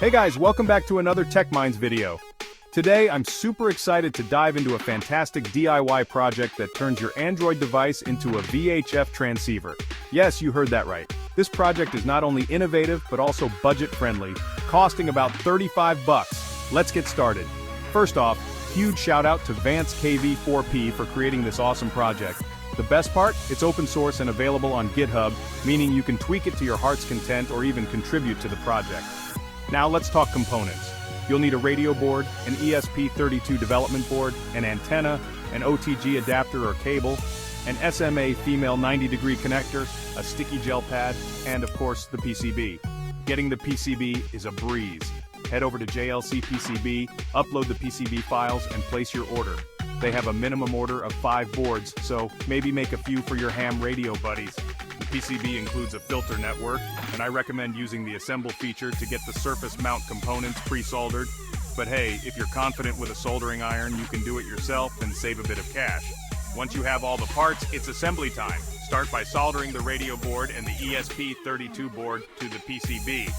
Hey guys, welcome back to another Tech Minds video. Today, I'm super excited to dive into a fantastic DIY project that turns your Android device into a VHF transceiver. Yes, you heard that right. This project is not only innovative, but also budget-friendly, costing about 35 bucks. Let's get started. First off, huge shout out to Vance KV4P for creating this awesome project. The best part? It's open source and available on GitHub, meaning you can tweak it to your heart's content or even contribute to the project. Now let's talk components. You'll need a radio board, an ESP32 development board, an antenna, an OTG adapter or cable, an SMA female 90-degree connector, a sticky gel pad, and of course the PCB. Getting the PCB is a breeze. Head over to JLCPCB, upload the PCB files, and place your order. They have a minimum order of 5 boards, so maybe make a few for your ham radio buddies. The PCB includes a filter network, and I recommend using the assemble feature to get the surface mount components pre-soldered. But hey, if you're confident with a soldering iron, you can do it yourself and save a bit of cash. Once you have all the parts, it's assembly time. Start by soldering the radio board and the ESP32 board to the PCB.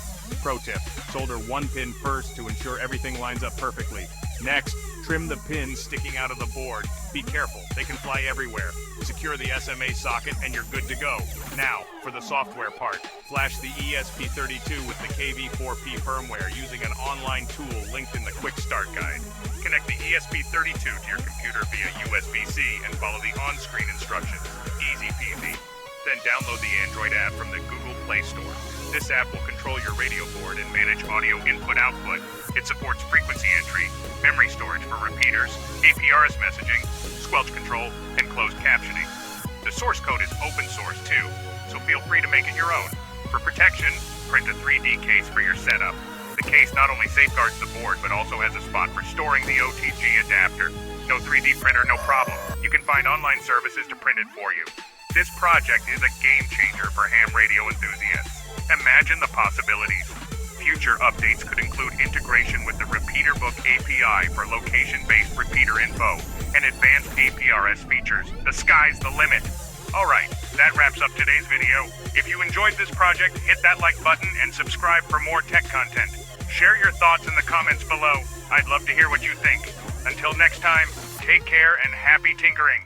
Pro tip, solder one pin first to ensure everything lines up perfectly. Next, trim the pins sticking out of the board. Be careful, they can fly everywhere. Secure the SMA socket and you're good to go. Now, for the software part, flash the ESP32 with the KV4P firmware using an online tool linked in the Quick Start Guide. Connect the ESP32 to your computer via USB-C and follow the on-screen instructions. Easy peasy. Then download the Android app from the Google Play Store. This app will control your radio board and manage audio input-output. It supports frequency entry, memory storage for repeaters, APRS messaging, squelch control, and closed captioning. The source code is open source too, so feel free to make it your own. For protection, print a 3D case for your setup. The case not only safeguards the board, but also has a spot for storing the OTG adapter. No 3D printer, no problem. You can find online services to print it for you. This project is a game changer for ham radio enthusiasts. Imagine the possibilities. Future updates could include integration with the Repeater Book API for location-based repeater info and advanced APRS features. The sky's the limit. Alright, that wraps up today's video. If you enjoyed this project, hit that like button and subscribe for more tech content. Share your thoughts in the comments below. I'd love to hear what you think. Until next time, take care and happy tinkering.